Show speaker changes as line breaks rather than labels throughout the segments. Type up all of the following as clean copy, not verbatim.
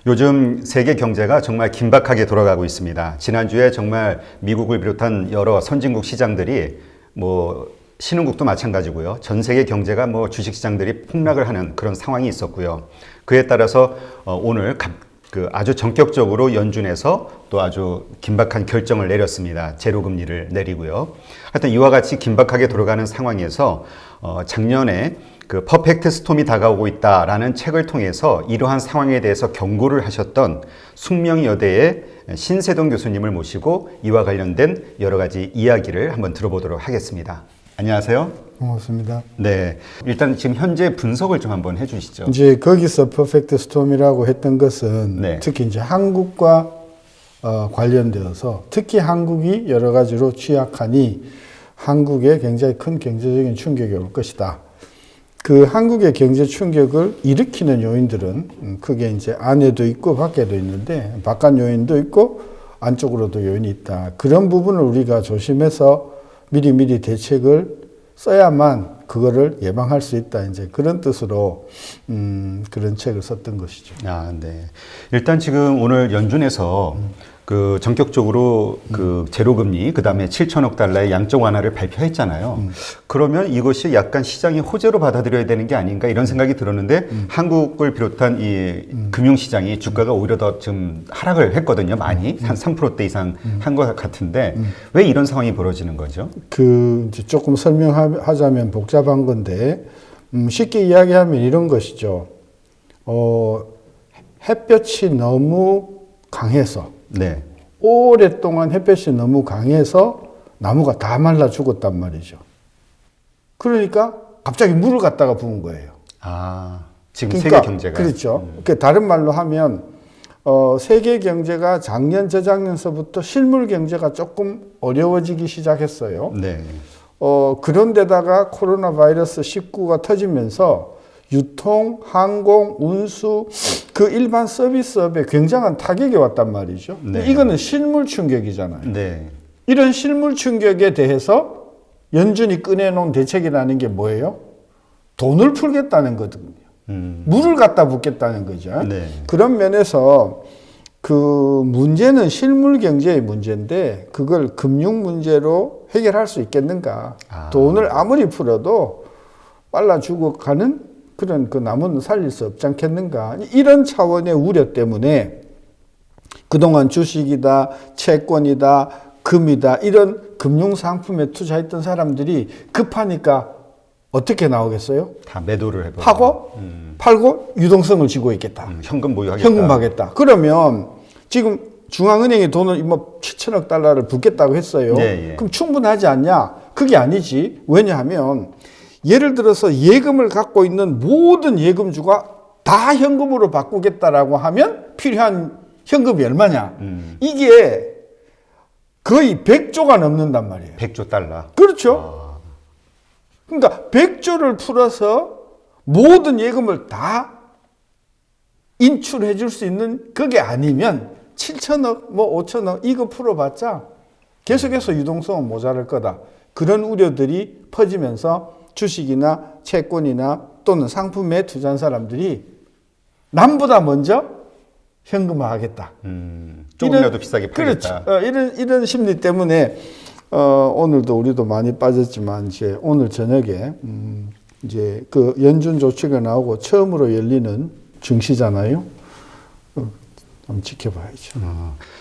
요즘 세계 경제가 정말 긴박하게 돌아가고 있습니다. 지난주에 정말 미국을 비롯한 여러 선진국 시장들이 신흥국도 마찬가지고요. 전 세계 경제가 주식 시장들이 폭락을 하는 그런 상황이 있었고요. 그에 따라서 오늘 아주 전격적으로 연준에서 또 아주 긴박한 결정을 내렸습니다. 제로금리를 내리고요. 하여튼 이와 같이 긴박하게 돌아가는 상황에서 작년에 그 퍼펙트 스톰이 다가오고 있다라는 책을 통해서 이러한 상황에 대해서 경고를 하셨던 숙명여대의 신세동 교수님을 모시고 이와 관련된 여러 가지 이야기를 한번 들어보도록 하겠습니다. 안녕하세요.
고맙습니다.
네, 일단 지금 현재 분석을 좀 한번 해주시죠.
이제 거기서 퍼펙트 스톰이라고 했던 것은
네.
특히 이제 한국과 관련되어서 특히 한국이 여러 가지로 취약하니 한국에 굉장히 큰 경제적인 충격이 올 것이다. 그 한국의 경제 충격을 일으키는 요인들은 크게 이제 안에도 있고 밖에도 있는데 바깥 요인도 있고 안쪽으로도 요인이 있다. 그런 부분을 우리가 조심해서 미리미리 대책을 써야만 그거를 예방할 수 있다. 이제 그런 뜻으로 그런 책을 썼던 것이죠.
아, 네. 일단 지금 오늘 연준에서 그 전격적으로 그 제로금리, 그 다음에 7천억 달러의 양적 완화를 발표했잖아요. 그러면 이것이 약간 시장이 호재로 받아들여야 되는 게 아닌가 이런 생각이 들었는데 한국을 비롯한 이 금융시장이 주가가 오히려 더 좀 하락을 했거든요. 많이. 한 3%대 이상 한 것 같은데 왜 이런 상황이 벌어지는 거죠?
이제 조금 설명하자면 복잡한 건데, 쉽게 이야기하면 이런 것이죠. 햇볕이 너무 강해서
네.
오랫동안 햇볕이 너무 강해서 나무가 다 말라 죽었단 말이죠. 그러니까 갑자기 물을 갖다가 부은 거예요.
아, 지금
그러니까,
세계 경제가.
그렇죠. 다른 말로 하면 세계 경제가 작년, 저작년서부터 실물 경제가 조금 어려워지기 시작했어요.
네.
그런데다가 코로나 바이러스 19가 터지면서 유통, 항공, 운수, 그 일반 서비스업에 굉장한 타격이 왔단 말이죠.
네.
이거는 실물 충격이잖아요.
네.
이런 실물 충격에 대해서 연준이 꺼내놓은 대책이라는 게 뭐예요? 돈을 풀겠다는 거거든요. 물을 갖다 붓겠다는 거죠.
네.
그런 면에서 그 문제는 실물 경제의 문제인데 그걸 금융 문제로 해결할 수 있겠는가? 돈을 아무리 풀어도 빨라 죽어가는 그런 그 나무는 살릴 수 없지 않겠는가? 이런 차원의 우려 때문에 그동안 주식이다, 채권이다, 금이다 이런 금융 상품에 투자했던 사람들이 급하니까 어떻게 나오겠어요?
다 매도를 해버리고.
하고 팔고 유동성을 쥐고 있겠다.
현금 보유하겠다.
현금하겠다. 그러면 지금 중앙은행이 돈을 7천억 달러를 붓겠다고 했어요.
예.
그럼 충분하지 않냐? 그게 아니지. 왜냐하면 예를 들어서 예금을 갖고 있는 모든 예금주가 다 현금으로 바꾸겠다라고 하면 필요한 현금이 얼마냐? 이게 거의 100조가 넘는단 말이에요.
100조 달러.
그렇죠. 그러니까 100조를 풀어서 모든 예금을 다 인출해 줄 수 있는 그게 아니면 7천억, 5천억 이거 풀어봤자 계속해서 유동성은 모자랄 거다. 그런 우려들이 퍼지면서 주식이나 채권이나 또는 상품에 투자한 사람들이 남보다 먼저 현금화하겠다.
조금이라도 비싸게 팔겠다.
그렇죠. 이런 심리 때문에 오늘도 우리도 많이 빠졌지만 이제 오늘 저녁에 이제 그 연준 조치가 나오고 처음으로 열리는 증시잖아요. 한번 지켜봐야죠.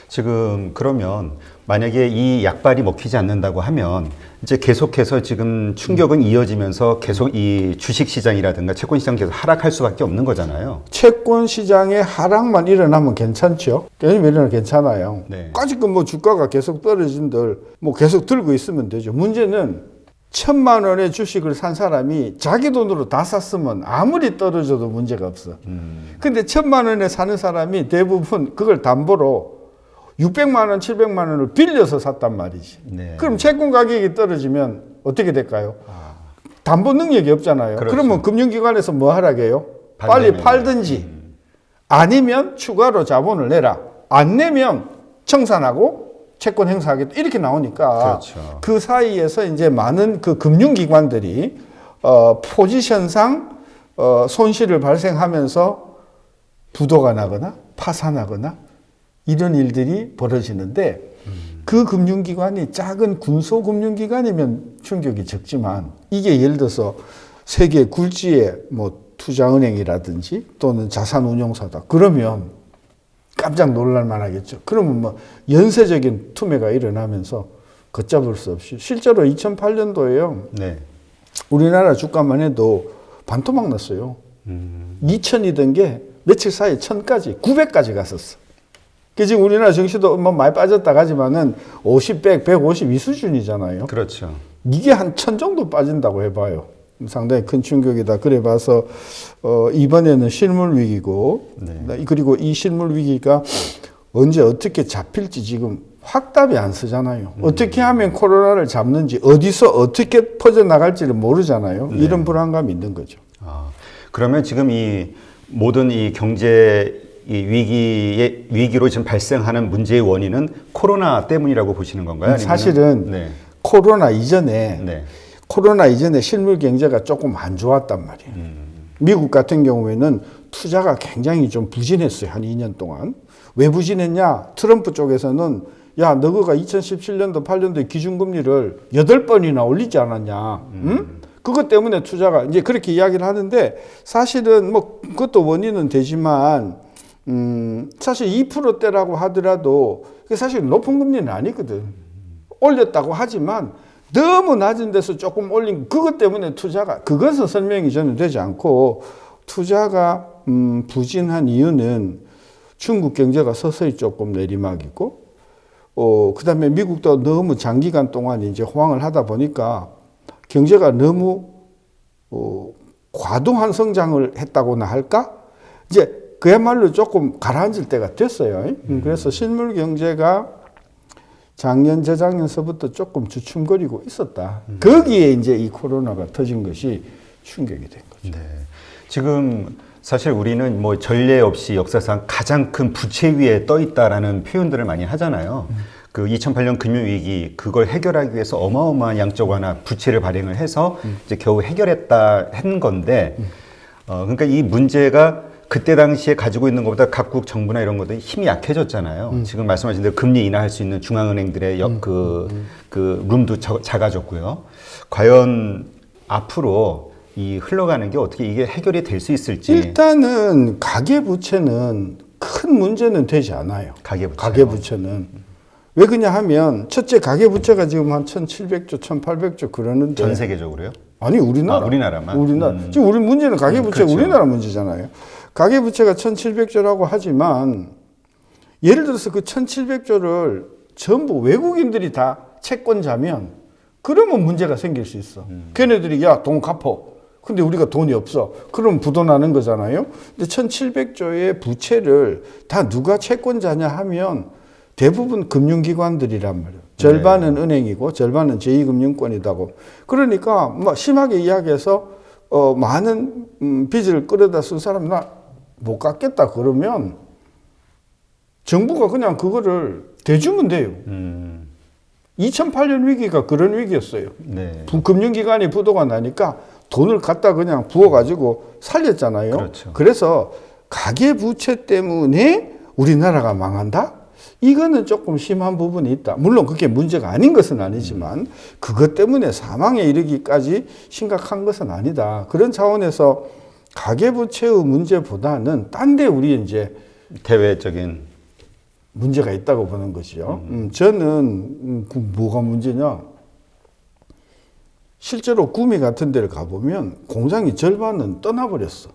지금 그러면 만약에 이 약발이 먹히지 않는다고 하면 이제 계속해서 지금 충격은 이어지면서 계속 이 주식 시장이라든가 채권 시장 계속 하락할 수밖에 없는 거잖아요.
채권 시장의 하락만 일어나면 괜찮죠. 왜냐면 일어나면 괜찮아요.
네.
까짓건 주가가 계속 떨어진들 계속 들고 있으면 되죠. 문제는 1,000만 원의 주식을 산 사람이 자기 돈으로 다 샀으면 아무리 떨어져도 문제가 없어. 근데 1,000만 원에 사는 사람이 대부분 그걸 담보로 600만 원, 700만 원을 빌려서 샀단 말이지.
네.
그럼 채권 가격이 떨어지면 어떻게 될까요? 담보 능력이 없잖아요.
그렇죠.
그러면 금융기관에서 뭐 하라게요? 빨리 팔든지 아니면 추가로 자본을 내라. 안 내면 청산하고 채권 행사하겠다. 이렇게 나오니까
그렇죠.
그 사이에서 이제 많은 그 금융기관들이 포지션상 손실을 발생하면서 부도가 나거나 파산하거나 이런 일들이 벌어지는데 그 금융기관이 작은 군소금융기관이면 충격이 적지만 이게 예를 들어서 세계 굴지의 뭐 투자은행이라든지 또는 자산운용사다. 그러면 깜짝 놀랄 만하겠죠. 그러면 뭐 연쇄적인 투매가 일어나면서 걷잡을 수 없이 실제로 2008년도에요.
네.
우리나라 주가만 해도 반토막 났어요. 2000이던 게 며칠 사이에 1000까지, 900까지 갔었어. 그 지금 우리나라 증시도 뭐 많이 빠졌다 가지만은 50, 100, 150 이 수준이잖아요.
그렇죠.
이게 한 1000 정도 빠진다고 해봐요. 상당히 큰 충격이다. 그래 봐서 이번에는 실물 위기고
네.
그리고 이 실물 위기가 언제 어떻게 잡힐지 지금 확답이 안 쓰잖아요. 어떻게 하면 코로나를 잡는지 어디서 어떻게 퍼져나갈지를 모르잖아요.
네.
이런 불안감이 있는 거죠.
그러면 지금 이 모든 이 경제 이 위기로 지금 발생하는 문제의 원인은 코로나 때문이라고 보시는 건가요? 아니면은?
사실은
네.
코로나 이전에
네.
실물 경제가 조금 안 좋았단 말이에요. 미국 같은 경우에는 투자가 굉장히 좀 부진했어요. 한 2년 동안. 왜 부진했냐? 트럼프 쪽에서는 야, 너가 2017년도, 8년도에 기준금리를 8번이나 올리지 않았냐? 응? 그것 때문에 투자가 이제 그렇게 이야기를 하는데 사실은 뭐 그것도 원인은 되지만 사실 2%대라고 하더라도 그게 사실 높은 금리는 아니거든. 올렸다고 하지만 너무 낮은 데서 조금 올린 그것 때문에 투자가 그것은 설명이 저는 되지 않고 투자가 부진한 이유는 중국 경제가 서서히 조금 내리막이고 그다음에 미국도 너무 장기간 동안 이제 호황을 하다 보니까 경제가 너무 과도한 성장을 했다고나 할까? 이제 그야말로 조금 가라앉을 때가 됐어요. 그래서 실물 경제가 작년, 재작년서부터 조금 주춤거리고 있었다. 거기에 이제 이 코로나가 터진 것이 충격이 된 거죠.
네. 지금 사실 우리는 뭐 전례 없이 역사상 가장 큰 부채 위에 떠 있다라는 표현들을 많이 하잖아요. 그 2008년 금융위기 그걸 해결하기 위해서 어마어마한 양적 완화 부채를 발행을 해서 이제 겨우 해결했다 한 건데 그러니까 이 문제가 그때 당시에 가지고 있는 것보다 각국 정부나 이런 것들이 힘이 약해졌잖아요. 지금 말씀하신 대로 금리 인하할 수 있는 중앙은행들의 그 룸도 작아졌고요. 과연 앞으로 이 흘러가는 게 어떻게 이게 해결이 될 수 있을지.
일단은 가계부채는 큰 문제는 되지 않아요. 가계부채는. 왜 그러냐 하면 첫째 가계부채가 지금 한 1,700조, 1,800조 그러는데
전 세계적으로요?
아니 우리나라.
우리나라만.
지금 우리 문제는 가계부채
그렇죠.
우리나라 문제잖아요. 가계부채가 1,700조라고 하지만 예를 들어서 그 1,700조를 전부 외국인들이 다 채권자면 그러면 문제가 생길 수 있어. 걔네들이 야, 돈 갚어. 근데 우리가 돈이 없어. 그럼 부도 나는 거잖아요. 근데 1,700조의 부채를 다 누가 채권자냐 하면 대부분 금융기관들이란 말이에요. 절반은 은행이고 절반은 제2금융권이다고. 그러니까 뭐 심하게 이야기해서 많은 빚을 끌어다 쓴 사람 나 못 갚겠다 그러면 정부가 그냥 그거를 대주면 돼요. 2008년 위기가 그런 위기였어요.
네.
금융기관이 부도가 나니까 돈을 갖다 그냥 부어가지고 살렸잖아요.
그렇죠.
그래서 가계부채 때문에 우리나라가 망한다? 이거는 조금 심한 부분이 있다. 물론 그게 문제가 아닌 것은 아니지만 그것 때문에 사망에 이르기까지 심각한 것은 아니다. 그런 차원에서 가계부채의 문제보다는 딴 데 우리 이제
대외적인
문제가 있다고 보는 것이죠. 저는 뭐가 문제냐? 실제로 구미 같은 데를 가보면 공장이 절반은 떠나버렸어.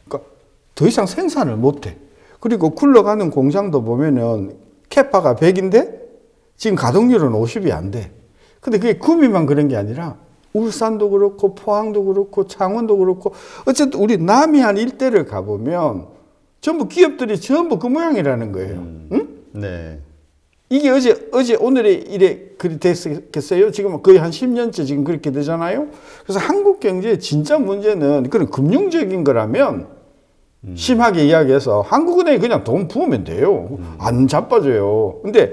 그러니까 더 이상 생산을 못해. 그리고 굴러가는 공장도 보면은 캐파가 100인데 지금 가동률은 50이 안 돼. 근데 그게 구미만 그런 게 아니라 울산도 그렇고 포항도 그렇고 창원도 그렇고 어쨌든 우리 남해안 일대를 가보면 전부 기업들이 전부 그 모양이라는 거예요. 응?
네.
이게 어제 오늘에 이래 그리 됐겠어요? 지금 거의 한 10년째 지금 그렇게 되잖아요. 그래서 한국 경제의 진짜 문제는 그런 금융적인 거라면 심하게 이야기해서 한국은행이 그냥 돈 부으면 돼요. 안 자빠져요. 근데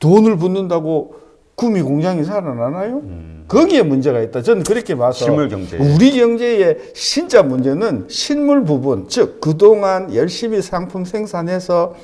돈을 붓는다고 구미 공장이 살아나나요? 거기에 문제가 있다. 저는 그렇게 봐서
실물 경제.
우리 경제의 진짜 문제는 실물 부분, 즉 그동안 열심히 상품 생산해서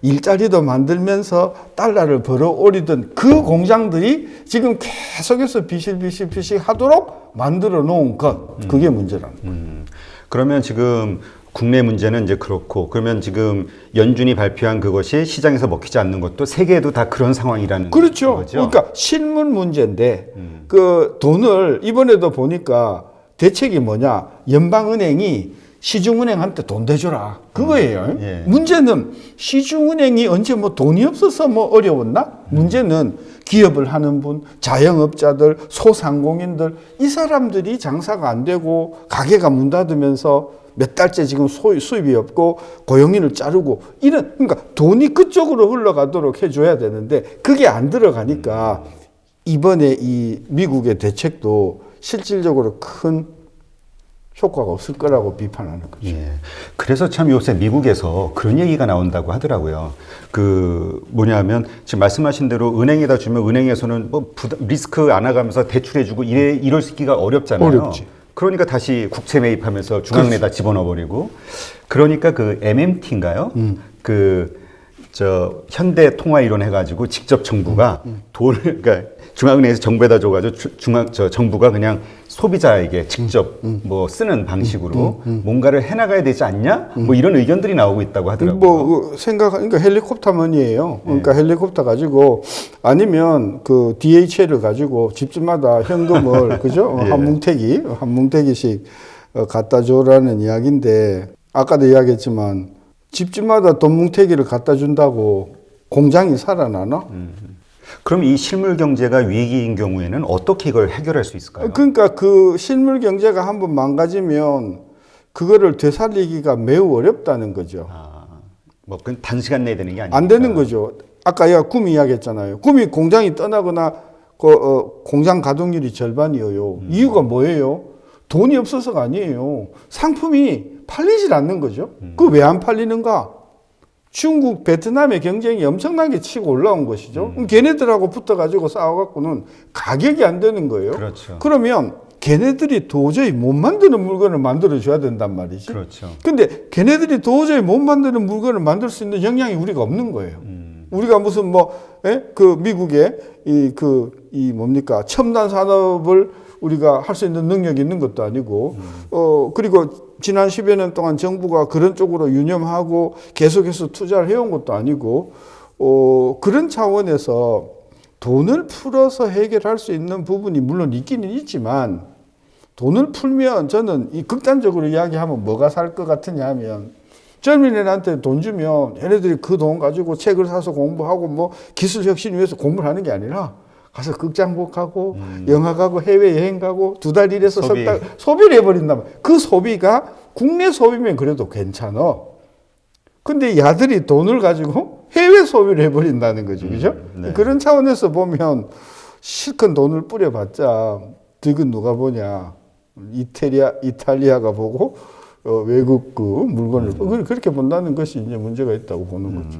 일자리도 만들면서 달러를 벌어올리던 그 공장들이 지금 계속해서 비실비실 하도록 만들어 놓은 것, 그게 문제라는 거예요.
그러면 지금 국내 문제는 이제 그렇고, 그러면 지금 연준이 발표한 그것이 시장에서 먹히지 않는 것도 세계에도 다 그런 상황이라는
그렇죠.
거죠.
그러니까 실물 문제인데 그 돈을 이번에도 보니까 대책이 뭐냐? 연방은행이 시중은행한테 돈 대줘라. 그거예요.
예.
문제는 시중은행이 언제 뭐 돈이 없어서 뭐 어려웠나? 문제는 기업을 하는 분, 자영업자들, 소상공인들, 이 사람들이 장사가 안 되고 가게가 문 닫으면서 몇 달째 지금 수입이 없고 고용인을 자르고 이런, 그러니까 돈이 그쪽으로 흘러가도록 해줘야 되는데 그게 안 들어가니까 이번에 이 미국의 대책도 실질적으로 큰 효과가 없을 거라고 비판하는 거죠.
예. 그래서 참 요새 미국에서 그런 얘기가 나온다고 하더라고요. 그 뭐냐면 지금 말씀하신 대로 은행에다 주면 은행에서는 뭐 리스크 안아가면서 대출해주고 이럴 수 있기가 어렵잖아요.
어렵지.
그러니까 다시 국채 매입하면서 중앙은행에다 집어넣어버리고, 그러니까 그 MMT인가요? 저 현대 통화 이론 해가지고 직접 정부가 돈을, 그러니까 중앙은행에서 정부에다 줘가지고 정부가 그냥 소비자에게 직접 뭐 쓰는 방식으로 뭔가를 해나가야 되지 않냐? 뭐 이런 의견들이 나오고 있다고 하더라고요.
뭐 그러니까 헬리콥터먼이에요. 그러니까 헬리콥터 가지고 아니면 그 DHL을 가지고 집집마다 현금을 그죠?
예.
한 뭉태기씩 갖다 줘라는 이야기인데 아까도 이야기했지만 집집마다 돈 뭉태기를 갖다 준다고 공장이 살아나나?
그럼 이 실물 경제가 위기인 경우에는 어떻게 이걸 해결할 수 있을까요?
그러니까 그 실물 경제가 한번 망가지면 그거를 되살리기가 매우 어렵다는 거죠.
뭐 그건 단시간 내에 되는 게 아니니까.
안 되는 거죠. 아까 얘가 구미 이야기했잖아요. 구미 공장이 떠나거나 공장 가동률이 절반이에요. 이유가 뭐예요? 돈이 없어서가 아니에요. 상품이 팔리질 않는 거죠. 그 왜 안 팔리는가? 중국, 베트남의 경쟁이 엄청나게 치고 올라온 것이죠. 그럼 걔네들하고 붙어가지고 싸워갖고는 가격이 안 되는 거예요.
그렇죠.
그러면 걔네들이 도저히 못 만드는 물건을 만들어줘야 된단 말이지.
그렇죠.
근데 걔네들이 도저히 못 만드는 물건을 만들 수 있는 역량이 우리가 없는 거예요. 우리가 무슨 그 미국의 뭡니까? 첨단 산업을 우리가 할 수 있는 능력이 있는 것도 아니고, 그리고 지난 10여 년 동안 정부가 그런 쪽으로 유념하고 계속해서 투자를 해온 것도 아니고, 그런 차원에서 돈을 풀어서 해결할 수 있는 부분이 물론 있기는 있지만, 돈을 풀면 저는 이 극단적으로 이야기하면 뭐가 살 것 같으냐 하면, 젊은 애한테 돈 주면 얘네들이 그 돈 가지고 책을 사서 공부하고 뭐 기술 혁신 위해서 공부를 하는 게 아니라 가서 극장 보고 영화 가고 해외여행 가고 2달 일해서 석 달 소비를 해버린다면 그 소비가 국내 소비면 그래도 괜찮아. 근데 야들이 돈을 가지고 해외 소비를 해버린다는 거죠. 그죠?
네.
그런 차원에서 보면 실컷 돈을 뿌려봤자 득은 누가 보냐. 이탈리아가 보고 외국 그 물건을 그렇게 본다는 것이 이제 문제가 있다고 보는 거죠.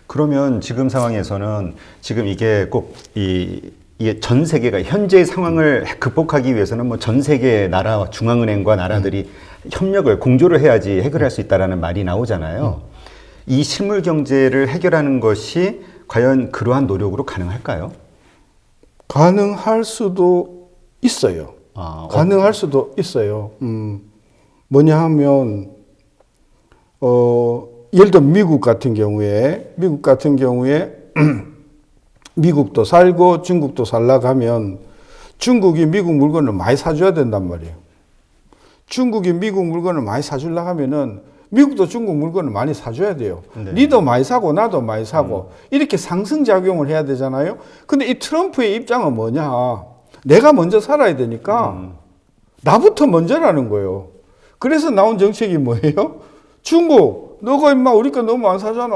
그러면 지금 상황에서는 지금 이게 꼭 이게 전 세계가 현재의 상황을 극복하기 위해서는 뭐 전 세계 나라 중앙은행과 나라들이 협력을 공조를 해야지 해결할 수 있다라는 말이 나오잖아요. 이 실물 경제를 해결하는 것이 과연 그러한 노력으로 가능할까요?
가능할 수도 있어요. 가능할 수도 있어요. 뭐냐 하면 예를 들어 미국 같은 경우에 미국도 살고 중국도 살라고 하면 중국이 미국 물건을 많이 사줘야 된단 말이에요. 중국이 미국 물건을 많이 사주려고 하면은 미국도 중국 물건을 많이 사줘야 돼요.
네.
니도 많이 사고 나도 많이 사고 이렇게 상승작용을 해야 되잖아요. 근데 이 트럼프의 입장은 뭐냐. 내가 먼저 살아야 되니까 나부터 먼저라는 거예요. 그래서 나온 정책이 뭐예요? 중국, 너가 임마 우리 거 너무 안 사잖아.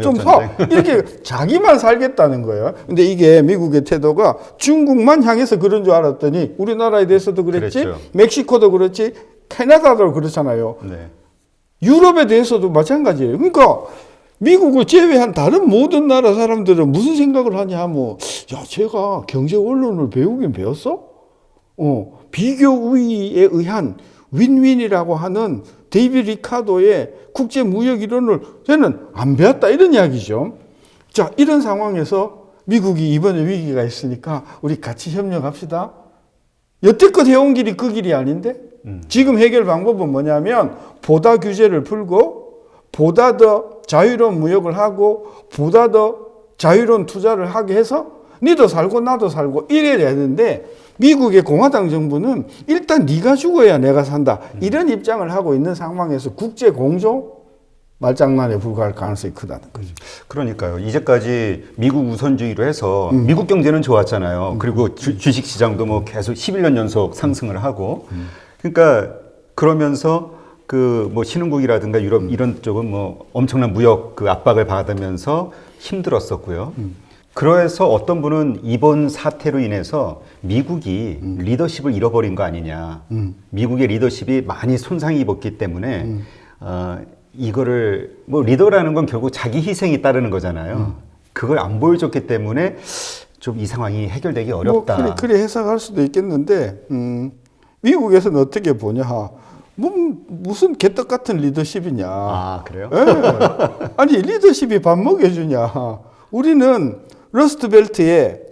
좀 사. 이렇게 자기만 살겠다는 거예요. 근데 이게 미국의 태도가 중국만 향해서 그런 줄 알았더니 우리나라에 대해서도 그랬지,
그랬죠.
멕시코도 그렇지, 캐나다도 그렇잖아요.
네.
유럽에 대해서도 마찬가지예요. 그러니까 미국을 제외한 다른 모든 나라 사람들은 무슨 생각을 하냐 하면, 야, 제가 경제 원론을 배우긴 배웠어? 비교 우위에 의한 윈윈이라고 하는 데이비드 리카도의 국제 무역 이론을 저는 안 배웠다 이런 이야기죠. 자, 이런 상황에서 미국이 이번에 위기가 있으니까 우리 같이 협력합시다. 여태껏 해온 길이 그 길이 아닌데 지금 해결 방법은 뭐냐면 보다 규제를 풀고 보다 더 자유로운 무역을 하고 보다 더 자유로운 투자를 하게 해서 니도 살고 나도 살고 이래야 되는데 미국의 공화당 정부는 일단 네가 죽어야 내가 산다 이런 입장을 하고 있는 상황에서 국제 공조 말장난에 불과할 가능성이 크다는 거죠.
그러니까요. 이제까지 미국 우선주의로 해서 미국 경제는 좋았잖아요. 그리고 주식 시장도 뭐 계속 11년 연속 상승을 하고. 그러니까 그러면서 그 뭐 신흥국이라든가 유럽 이런 쪽은 뭐 엄청난 무역 그 압박을 받으면서 힘들었었고요. 그래서 어떤 분은 이번 사태로 인해서 미국이 리더십을 잃어버린 거 아니냐. 미국의 리더십이 많이 손상이 입었기 때문에 이거를 뭐 리더라는 건 결국 자기 희생이 따르는 거잖아요. 그걸 안 보여줬기 때문에 좀 이 상황이 해결되기 어렵다.
뭐 그래 해석할 수도 있겠는데 미국에서는 어떻게 보냐. 뭐 무슨 개떡 같은 리더십이냐.
아, 그래요?
예. 아니 리더십이 밥 먹여주냐. 우리는 러스트벨트에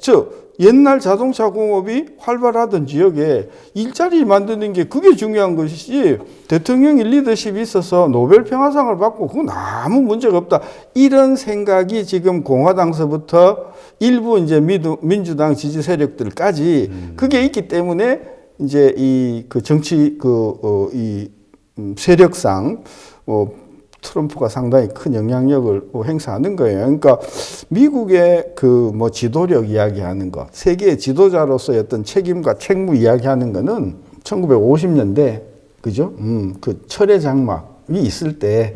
옛날 자동차 공업이 활발하던 지역에 일자리 만드는 게 그게 중요한 것이지 대통령이 리더십이 있어서 노벨 평화상을 받고 그건 아무 문제가 없다. 이런 생각이 지금 공화당서부터 일부 이제 민주당 지지 세력들까지 그게 있기 때문에 이제 그 정치 세력상 트럼프가 상당히 큰 영향력을 행사하는 거예요. 그러니까 미국의 그 뭐 지도력 이야기하는 거, 세계의 지도자로서의 어떤 책임과 책무 이야기하는 거는 1950년대 그죠? 그 철의 장막이 있을 때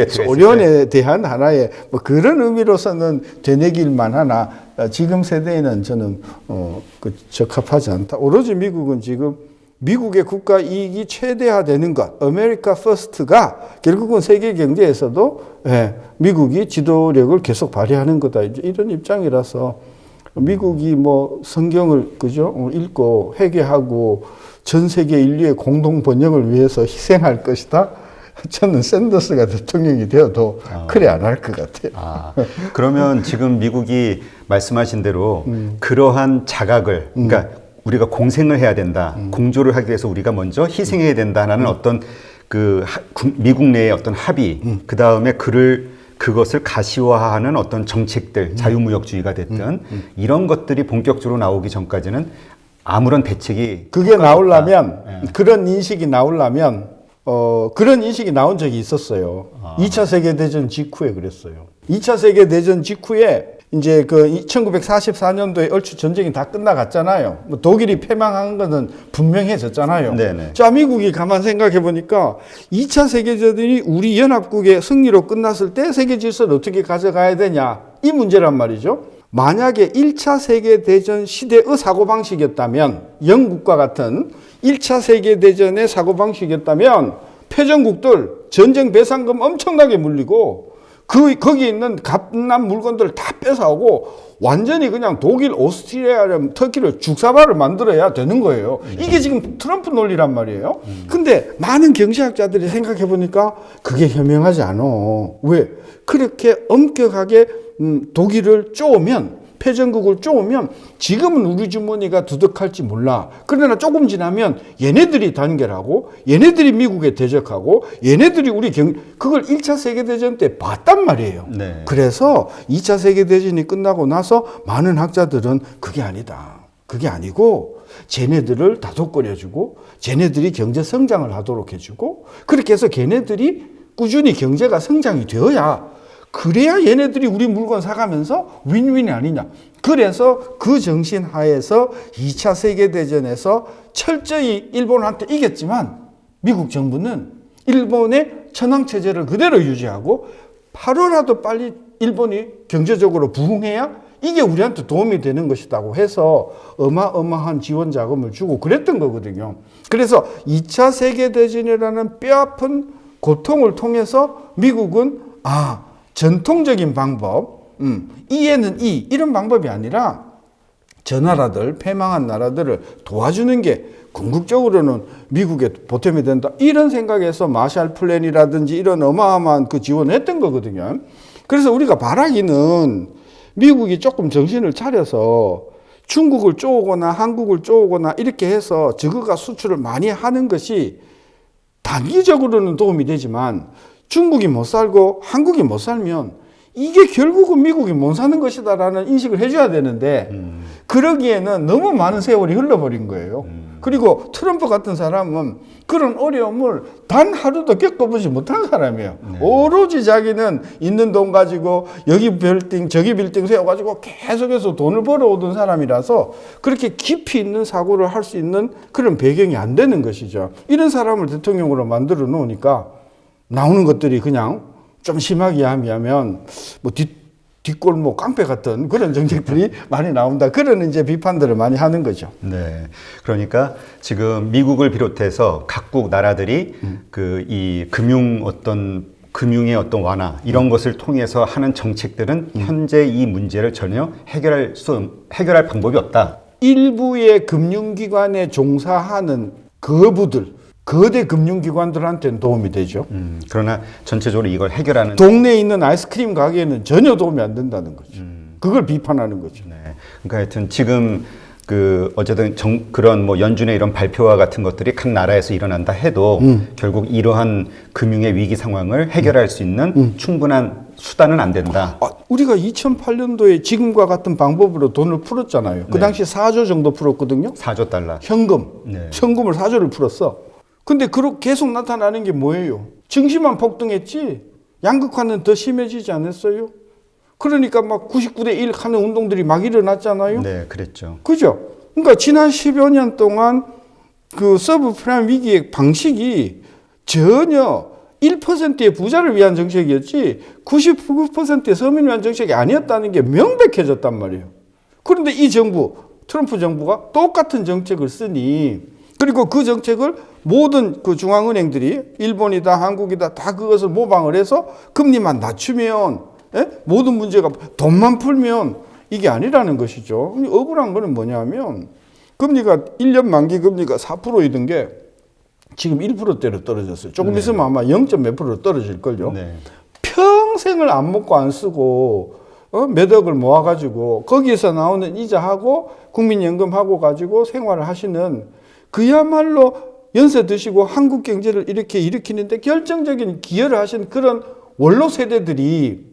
소련에 대한 하나의 뭐 그런 의미로서는 되뇌길만 하나 지금 세대에는 저는 그 적합하지 않다. 오로지 미국은 지금 미국의 국가 이익이 최대화되는 것, 아메리카 퍼스트가 결국은 세계 경제에서도 미국이 지도력을 계속 발휘하는 거다. 이런 입장이라서 미국이 뭐 성경을 그죠 읽고 회개하고 전 세계 인류의 공동 번영을 위해서 희생할 것이다. 저는 샌더스가 대통령이 되어도 그래 안 할 것 같아요.
그러면 지금 미국이 말씀하신 대로 그러한 자각을 그러니까 우리가 공생을 해야 된다. 공조를 하기 위해서 우리가 먼저 희생해야 된다는 어떤 그 미국 내의 어떤 합의, 그 다음에 그것을 가시화하는 어떤 정책들, 자유무역주의가 됐든 이런 것들이 본격적으로 나오기 전까지는 아무런 대책이
그게 나오려면 그런 인식이 나오려면 그런 인식이 나온 적이 있었어요. 2차 세계대전 직후에 그랬어요. 2차 세계대전 직후에 이제 그 1944년도에 얼추 전쟁이 다 끝나갔잖아요. 뭐 독일이 패망한 것은 분명해졌잖아요.
네네.
자, 미국이 가만 생각해 보니까 2차 세계대전이 우리 연합국의 승리로 끝났을 때 세계 질서를 어떻게 가져가야 되냐. 이 문제란 말이죠. 만약에 1차 세계대전 시대의 사고방식이었다면 영국과 같은 1차 세계대전의 사고방식이었다면 패전국들 전쟁 배상금 엄청나게 물리고 거기 있는 값난 물건들을 다 뺏어오고 완전히 그냥 독일, 오스트리아, 터키를 죽사발을 만들어야 되는 거예요. 이게 지금 트럼프 논리란 말이에요. 근데 많은 경제학자들이 생각해 보니까 그게 현명하지 않아. 왜? 그렇게 엄격하게 독일을 쪼으면 패전국을 쪼으면 지금은 우리 주머니가 두둑할지 몰라. 그러나 조금 지나면 얘네들이 단결하고 얘네들이 미국에 대적하고 얘네들이 그걸 1차 세계대전 때 봤단 말이에요.
네.
그래서 2차 세계대전이 끝나고 나서 많은 학자들은 그게 아니다. 그게 아니고 쟤네들을 다독거려주고 쟤네들이 경제 성장을 하도록 해주고 그렇게 해서 걔네들이 꾸준히 경제가 성장이 되어야 그래야 얘네들이 우리 물건 사가면서 윈윈이 아니냐. 그래서 그 정신 하에서 2차 세계대전에서 철저히 일본한테 이겼지만 미국 정부는 일본의 천황체제를 그대로 유지하고 하루라도 빨리 일본이 경제적으로 부흥해야 이게 우리한테 도움이 되는 것이라고 해서 어마어마한 지원 자금을 주고 그랬던 거거든요. 그래서 2차 세계대전이라는 뼈아픈 고통을 통해서 미국은 전통적인 방법, 이에는 이런 방법이 아니라 저 나라들, 패망한 나라들을 도와주는 게 궁극적으로는 미국에 보탬이 된다. 이런 생각에서 마샬 플랜이라든지 이런 어마어마한 그 지원을 했던 거거든요. 그래서 우리가 바라기는 미국이 조금 정신을 차려서 중국을 쪼거나 한국을 쪼거나 이렇게 해서 저거가 수출을 많이 하는 것이 단기적으로는 도움이 되지만 중국이 못 살고 한국이 못 살면 이게 결국은 미국이 못 사는 것이다라는 인식을 해줘야 되는데 그러기에는 너무 많은 세월이 흘러버린 거예요. 그리고 트럼프 같은 사람은 그런 어려움을 단 하루도 겪어보지 못한 사람이에요.
네.
오로지 자기는 있는 돈 가지고 여기 빌딩 저기 빌딩 세워가지고 계속해서 돈을 벌어오던 사람이라서 그렇게 깊이 있는 사고를 할 수 있는 그런 배경이 안 되는 것이죠. 이런 사람을 대통령으로 만들어 놓으니까 나오는 것들이 그냥 좀 심하게 하면 뭐 뒷골목 깡패 같은 그런 정책들이 많이 나온다. 그런 이제 비판들을 많이 하는 거죠.
네. 그러니까 지금 미국을 비롯해서 각국 나라들이 그 이 금융의 어떤 완화 이런 것을 통해서 하는 정책들은 현재 이 문제를 전혀 해결할 방법이 없다.
일부의 금융기관에 종사하는 거부들, 거대 금융기관들한테는 도움이 되죠.
그러나 전체적으로 이걸 해결하는
동네에 있는 아이스크림 가게에는 전혀 도움이 안 된다는 거죠. 그걸 비판하는 거죠.
네. 그러니까 하여튼 지금 그 어쨌든 그런 뭐 연준의 이런 발표와 같은 것들이 각 나라에서 일어난다 해도 결국 이러한 금융의 위기 상황을 해결할 수 있는 충분한 수단은 안 된다.
우리가 2008년도에 지금과 같은 방법으로 돈을 풀었잖아요. 그
네.
당시 4조 정도 풀었거든요.
4조 달러.
현금.
네.
현금을 4조를 풀었어. 근데 계속 나타나는 게 뭐예요? 증시만 폭등했지 양극화는 더 심해지지 않았어요? 그러니까 막 99대 1 하는 운동들이 막 일어났잖아요.
네, 그랬죠.
그죠? 그러니까 지난 10여 년 동안 그 서브프라임 위기의 방식이 전혀 1%의 부자를 위한 정책이었지 99%의 서민을 위한 정책이 아니었다는 게 명백해졌단 말이에요. 그런데 이 정부, 트럼프 정부가 똑같은 정책을 쓰니 그리고 그 정책을 모든 그 중앙은행들이 일본이다 한국이다 다 그것을 모방을 해서 금리만 낮추면 모든 문제가 돈만 풀면 이게 아니라는 것이죠. 억울한 거는 뭐냐면 금리가 1년 만기 금리가 4%이던 게 지금 1%대로 떨어졌어요. 조금
네.
있으면 아마 0.몇% 떨어질걸요.
네.
평생을 안 먹고 안 쓰고 몇 억을 모아가지고 거기에서 나오는 이자하고 국민연금하고 가지고 생활을 하시는 그야말로 연세 드시고 한국 경제를 이렇게 일으키는데 결정적인 기여를 하신 그런 원로 세대들이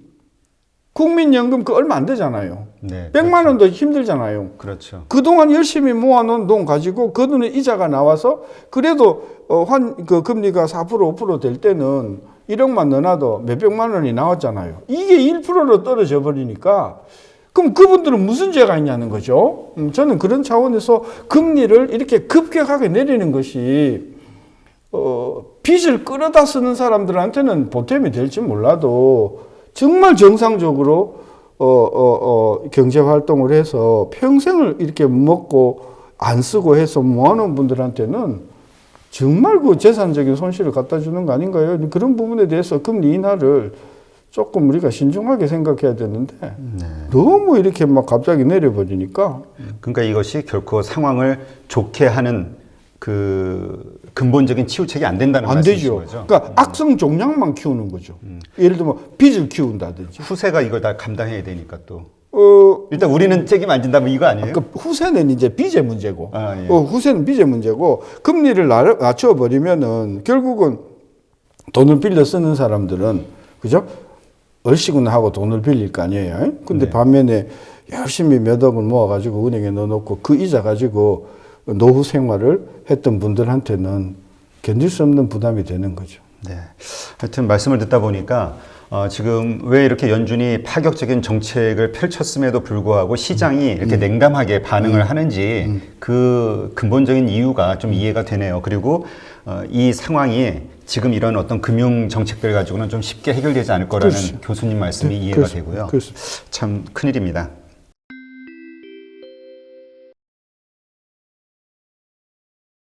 국민연금 그 얼마 안 되잖아요.
네.
100만 원도 힘들잖아요.
그렇죠.
그동안 열심히 모아놓은 돈 가지고 그 돈에 이자가 나와서 그래도 그 금리가 4% 5% 될 때는 1억만 넣어놔도 몇백만 원이 나왔잖아요. 이게 1%로 떨어져 버리니까 그럼 그분들은 무슨 죄가 있냐는 거죠. 저는 그런 차원에서 금리를 이렇게 급격하게 내리는 것이 빚을 끌어다 쓰는 사람들한테는 보탬이 될지 몰라도 정말 정상적으로 경제 활동을 해서 평생을 이렇게 먹고 안 쓰고 해서 모아놓은 분들한테는 정말 그 재산적인 손실을 갖다 주는 거 아닌가요? 그런 부분에 대해서 금리 인하를 조금 우리가 신중하게 생각해야 되는데 너무 이렇게 막 갑자기 내려버리니까
그러니까 이것이 결코 상황을 좋게 하는 그 근본적인 치유책이 안 된다는
안
말씀이신
되죠.
거죠.
그러니까 악성 종양만 키우는 거죠. 예를 들면 빚을 키운다든지.
후세가 이걸 다 감당해야 되니까 또
어,
일단 우리는 책임 안 진다면 이거 아니에요?
그 후세는 이제 빚의 문제고,
예.
후세는 빚의 문제고, 금리를 낮춰버리면은 결국은 돈을 빌려 쓰는 사람들은, 그죠? 얼씨구나 하고 돈을 빌릴 거 아니에요. 근데
네.
반면에 열심히 몇 억을 모아가지고 은행에 넣어놓고 그 이자 가지고 노후 생활을 했던 분들한테는 견딜 수 없는 부담이 되는 거죠.
네. 하여튼 말씀을 듣다 보니까 지금 왜 이렇게 연준이 파격적인 정책을 펼쳤음에도 불구하고 시장이 이렇게 냉담하게 반응을 하는지 그 근본적인 이유가 좀 이해가 되네요. 그리고 이 상황이 지금 이런 어떤 금융 정책들 가지고는 좀 쉽게 해결되지 않을 거라는
그렇죠.
교수님 말씀이
네,
이해가
그렇죠.
되고요.
그렇죠.
참 큰일입니다.